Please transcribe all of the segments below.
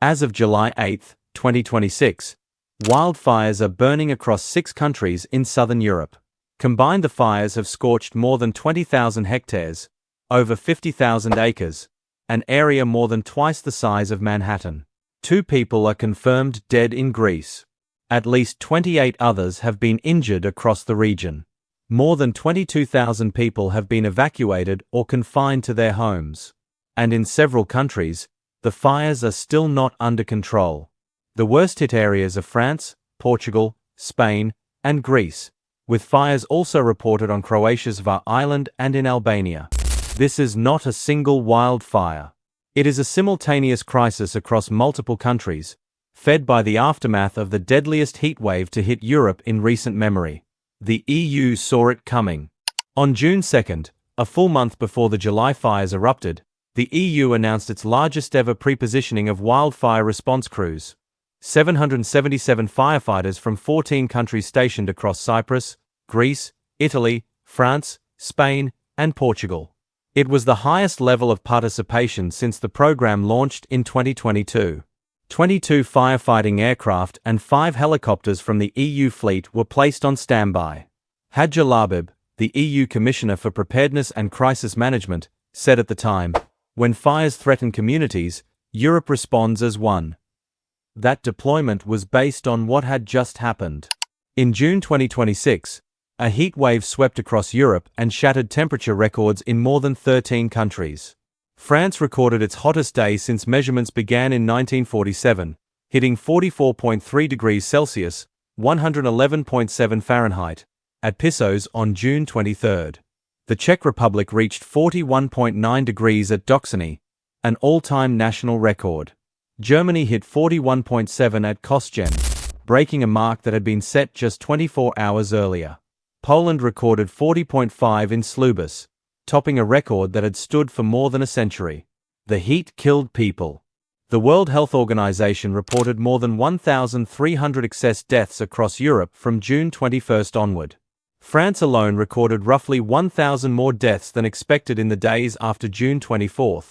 As of July 8, 2026, wildfires are burning across 6 countries in southern Europe. Combined, the fires have scorched more than 20,000 hectares, over 50,000 acres, an area more than twice the size of Manhattan. 2 people are confirmed dead in Greece. At least 28 others have been injured across the region. More than 22,000 people have been evacuated or confined to their homes. And in several countries, the fires are still not under control. The worst hit areas are France, Portugal, Spain, and Greece, with fires also reported on Croatia's Var Island and in Albania. This is not a single wildfire. It is a simultaneous crisis across multiple countries, fed by the aftermath of the deadliest heatwave to hit Europe in recent memory. The EU saw it coming. On June 2nd, a full month before the July fires erupted, the EU announced its largest ever pre-positioning of wildfire response crews. 777 firefighters from 14 countries stationed across Cyprus, Greece, Italy, France, Spain, and Portugal. It was the highest level of participation since the program launched in 2022. 22 firefighting aircraft and 5 helicopters from the EU fleet were placed on standby. Hadja Labib, the EU Commissioner for Preparedness and Crisis Management, said at the time, "When fires threaten communities, Europe responds as one." That deployment was based on what had just happened. In June 2026, a heat wave swept across Europe and shattered temperature records in more than 13 countries. France recorded its hottest day since measurements began in 1947, hitting 44.3 degrees Celsius, 111.7 Fahrenheit, at Pissos on June 23. The Czech Republic reached 41.9 degrees at Doksany, an all-time national record. Germany hit 41.7 at Kostgen, breaking a mark that had been set just 24 hours earlier. Poland recorded 40.5 in Slubis, topping a record that had stood for more than a century. The heat killed people. The World Health Organization reported more than 1,300 excess deaths across Europe from June 21 onward. France alone recorded roughly 1,000 more deaths than expected in the days after June 24,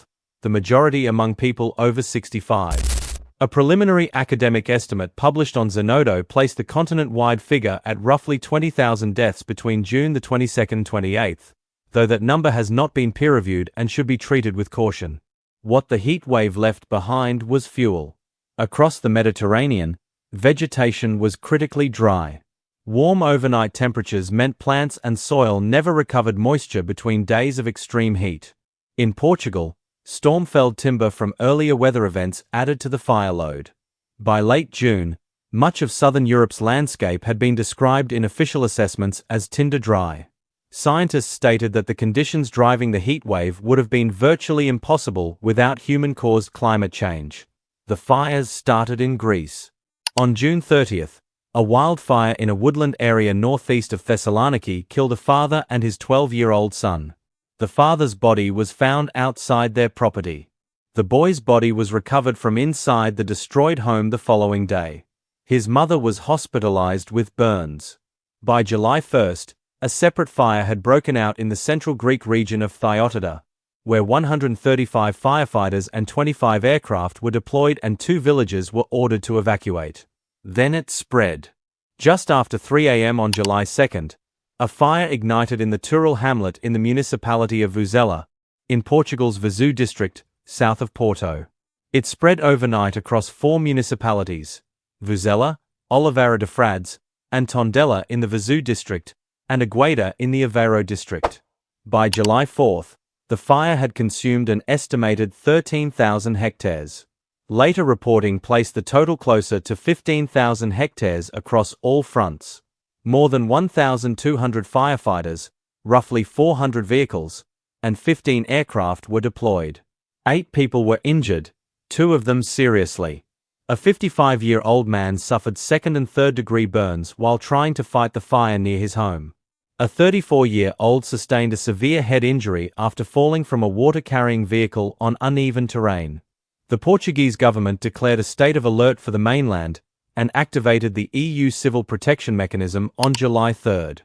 the majority among people over 65. A preliminary academic estimate published on Zenodo placed the continent-wide figure at roughly 20,000 deaths between June the 22nd and 28th, though that number has not been peer-reviewed and should be treated with caution. What the heat wave left behind was fuel. Across the Mediterranean, vegetation was critically dry. Warm overnight temperatures meant plants and soil never recovered moisture between days of extreme heat. In Portugal, storm-felled timber from earlier weather events added to the fire load. By late June, much of southern Europe's landscape had been described in official assessments as Tinder dry. Scientists stated that the conditions driving the heat wave would have been virtually impossible without human-caused climate change. The fires started in Greece. On June 30th, a wildfire in a woodland area northeast of Thessaloniki killed a father and his 12-year-old son. The father's body was found outside their property. The boy's body was recovered from inside the destroyed home the following day. His mother was hospitalized with burns. By July 1st, a separate fire had broken out in the central Greek region of Thyautida, where 135 firefighters and 25 aircraft were deployed and 2 villages were ordered to evacuate. Then it spread. Just after 3 a.m. on July 2nd, a fire ignited in the Turral hamlet in the municipality of Vozela, in Portugal's Viseu district, south of Porto. It spread overnight across 4 municipalities: Vozela, Oliveira de Frades, and Tondela in the Viseu district, and Agueda in the Aveiro district. By July 4th, the fire had consumed an estimated 13,000 hectares. Later reporting placed the total closer to 15,000 hectares across all fronts. More than 1,200 firefighters, roughly 400 vehicles, and 15 aircraft were deployed. 8 people were injured, 2 of them seriously. A 55-year-old man suffered 2nd and 3rd degree burns while trying to fight the fire near his home. A 34-year-old sustained a severe head injury after falling from a water-carrying vehicle on uneven terrain. The Portuguese government declared a state of alert for the mainland and activated the EU Civil Protection Mechanism on July 3.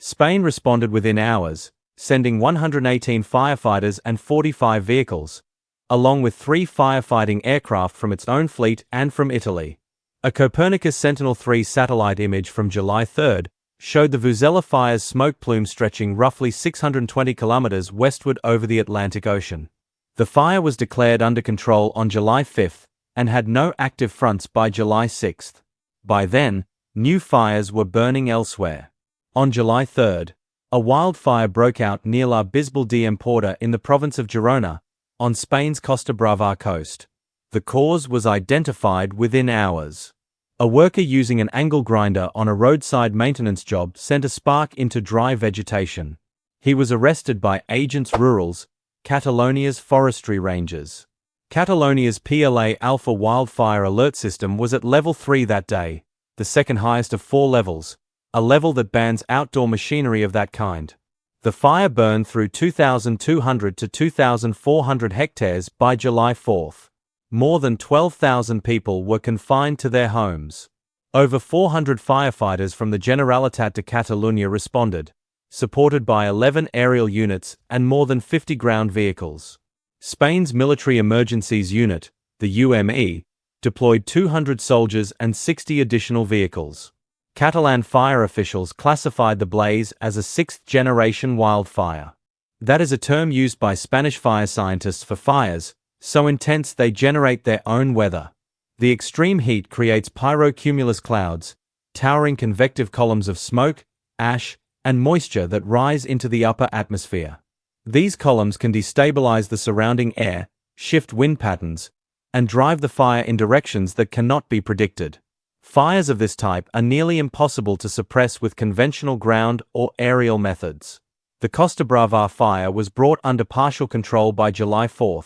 Spain responded within hours, sending 118 firefighters and 45 vehicles, along with 3 firefighting aircraft from its own fleet and from Italy. A Copernicus Sentinel-3 satellite image from July 3 showed the Vuzela fire's smoke plume stretching roughly 620 kilometers westward over the Atlantic Ocean. The fire was declared under control on July 5 and had no active fronts by July 6. By then, new fires were burning elsewhere. On July 3, a wildfire broke out near La Bisbal de Empordà in the province of Girona, on Spain's Costa Brava coast. The cause was identified within hours. A worker using an angle grinder on a roadside maintenance job sent a spark into dry vegetation. He was arrested by Agents Rurals, Catalonia's forestry rangers. Catalonia's PLA Alpha wildfire alert system was at level 3 that day, the second highest of 4 levels, a level that bans outdoor machinery of that kind. The fire burned through 2,200 to 2,400 hectares by July 4. More than 12,000 people were confined to their homes. Over 400 firefighters from the Generalitat de Catalunya responded, supported by 11 aerial units and more than 50 ground vehicles. Spain's Military Emergencies Unit, the UME, deployed 200 soldiers and 60 additional vehicles. Catalan fire officials classified the blaze as a sixth-generation wildfire. That is a term used by Spanish fire scientists for fires so intense they generate their own weather. The extreme heat creates pyrocumulus clouds, towering convective columns of smoke, ash, and moisture that rise into the upper atmosphere. These columns can destabilize the surrounding air, shift wind patterns, and drive the fire in directions that cannot be predicted. Fires of this type are nearly impossible to suppress with conventional ground or aerial methods. The Costa Brava fire was brought under partial control by July 4,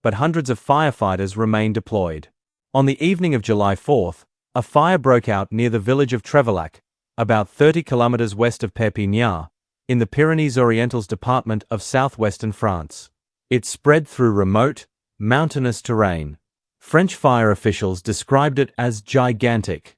but hundreds of firefighters remain deployed. On the evening of July 4, a fire broke out near the village of Trevillac, about 30 kilometers west of Perpignan, in the Pyrenees Orientals department of southwestern France. It spread through remote, mountainous terrain. French fire officials described it as gigantic.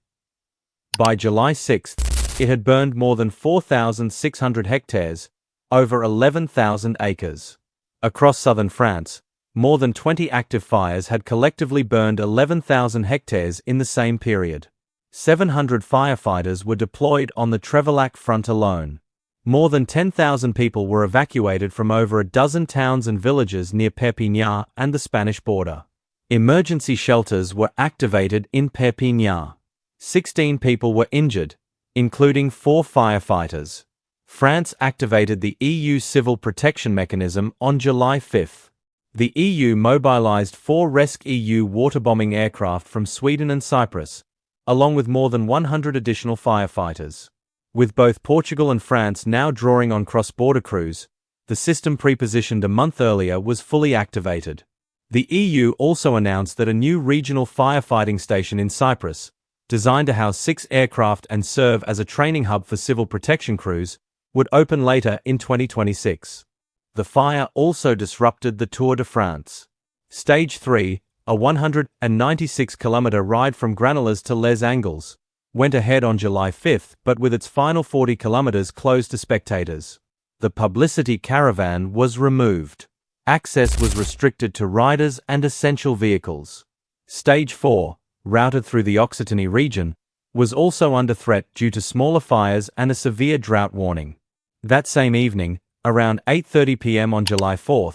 By July 6, it had burned more than 4,600 hectares, over 11,000 acres. Across southern France, more than 20 active fires had collectively burned 11,000 hectares in the same period. 700 firefighters were deployed on the Trevillac front alone. More than 10,000 people were evacuated from over a dozen towns and villages near Perpignan and the Spanish border. Emergency shelters were activated in Perpignan. 16 people were injured, including 4 firefighters. France activated the EU Civil Protection Mechanism on July 5. The EU mobilized 4 rescEU waterbombing aircraft from Sweden and Cyprus, along with more than 100 additional firefighters. With both Portugal and France now drawing on cross-border crews, the system pre-positioned a month earlier was fully activated. The EU also announced that a new regional firefighting station in Cyprus, designed to house 6 aircraft and serve as a training hub for civil protection crews, would open later in 2026. The fire also disrupted the Tour de France. Stage 3, a 196-kilometer ride from Granollers to Les Angles, went ahead on July 5 but with its final 40 kilometers closed to spectators. The publicity caravan was removed. Access was restricted to riders and essential vehicles. Stage 4, routed through the Occitanie region, was also under threat due to smaller fires and a severe drought warning. That same evening, around 8:30 p.m. on July 4,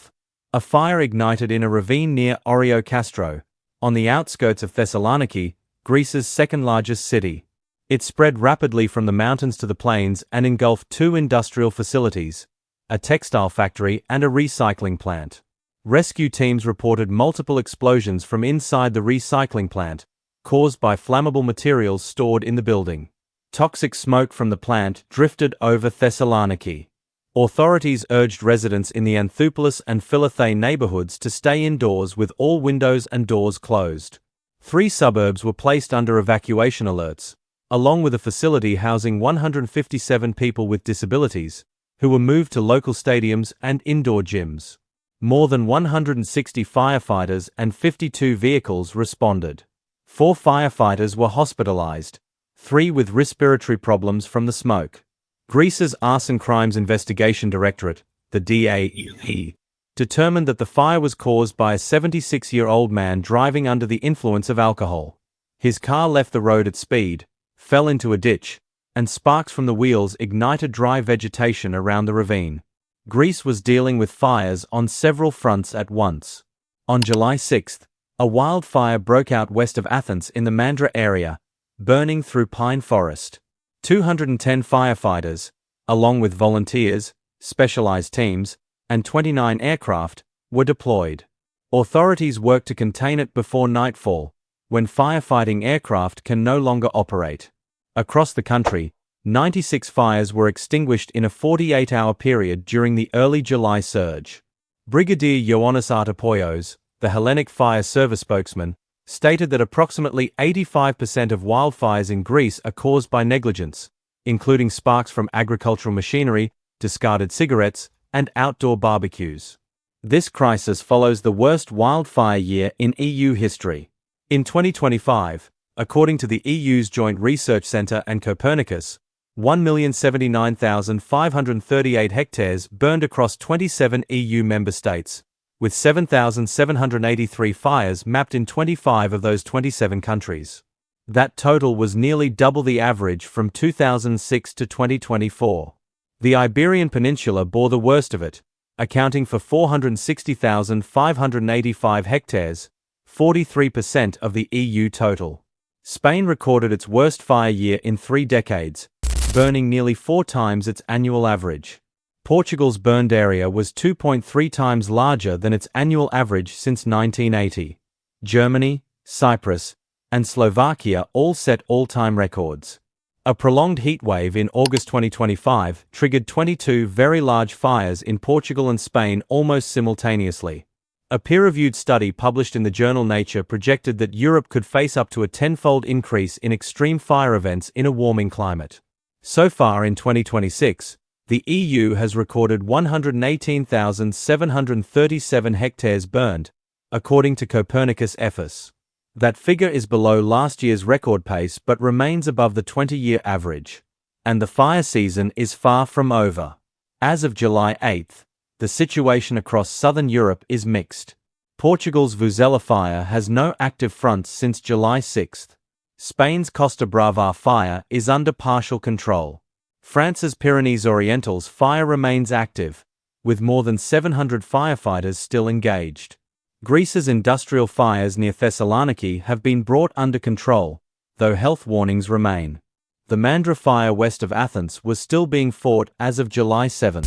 a fire ignited in a ravine near Orio Castro, on the outskirts of Thessaloniki, Greece's second-largest city. It spread rapidly from the mountains to the plains and engulfed 2 industrial facilities, a textile factory and a recycling plant. Rescue teams reported multiple explosions from inside the recycling plant, caused by flammable materials stored in the building. Toxic smoke from the plant drifted over Thessaloniki. Authorities urged residents in the Anthoupolis and Philothei neighborhoods to stay indoors with all windows and doors closed. 3 suburbs were placed under evacuation alerts, along with a facility housing 157 people with disabilities, who were moved to local stadiums and indoor gyms. More than 160 firefighters and 52 vehicles responded. 4 firefighters were hospitalized, 3 with respiratory problems from the smoke. Greece's Arson Crimes Investigation Directorate, the DAE, determined that the fire was caused by a 76-year-old man driving under the influence of alcohol. His car left the road at speed, fell into a ditch, and sparks from the wheels ignited dry vegetation around the ravine. Greece was dealing with fires on several fronts at once. On July 6, a wildfire broke out west of Athens in the Mandra area, burning through pine forest. 210 firefighters, along with volunteers, specialized teams, and 29 aircraft, were deployed. Authorities worked to contain it before nightfall, when firefighting aircraft can no longer operate. Across the country, 96 fires were extinguished in a 48-hour period during the early July surge. Brigadier Ioannis Artopoios, the Hellenic Fire Service spokesman, stated that approximately 85% of wildfires in Greece are caused by negligence, including sparks from agricultural machinery, discarded cigarettes, and outdoor barbecues. This crisis follows the worst wildfire year in EU history. In 2025, according to the EU's Joint Research Centre and Copernicus, 1,079,538 hectares burned across 27 EU member states, with 7,783 fires mapped in 25 of those 27 countries. That total was nearly double the average from 2006 to 2024. The Iberian Peninsula bore the worst of it, accounting for 460,585 hectares, 43% of the EU total. Spain recorded its worst fire year in 3 decades, burning nearly 4 times its annual average. Portugal's burned area was 2.3 times larger than its annual average since 1980. Germany, Cyprus, and Slovakia all set all-time records. A prolonged heatwave in August 2025 triggered 22 very large fires in Portugal and Spain almost simultaneously. A peer-reviewed study published in the journal Nature projected that Europe could face up to a 10-fold increase in extreme fire events in a warming climate. So far in 2026, the EU has recorded 118,737 hectares burned, according to Copernicus EFIS. That figure is below last year's record pace but remains above the 20-year average. And the fire season is far from over. As of July 8, the situation across southern Europe is mixed. Portugal's Vuzela fire has no active fronts since July 6. Spain's Costa Brava fire is under partial control. France's Pyrenees Oriental's fire remains active, with more than 700 firefighters still engaged. Greece's industrial fires near Thessaloniki have been brought under control, though health warnings remain. The Mandra fire west of Athens was still being fought as of July 7.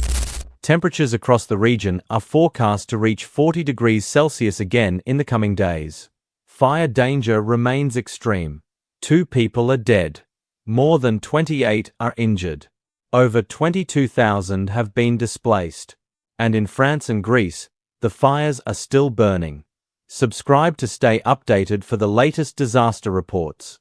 Temperatures across the region are forecast to reach 40 degrees Celsius again in the coming days. Fire danger remains extreme. 2 people are dead. More than 28 are injured. Over 22,000 have been displaced. And in France and Greece, the fires are still burning. Subscribe to stay updated for the latest disaster reports.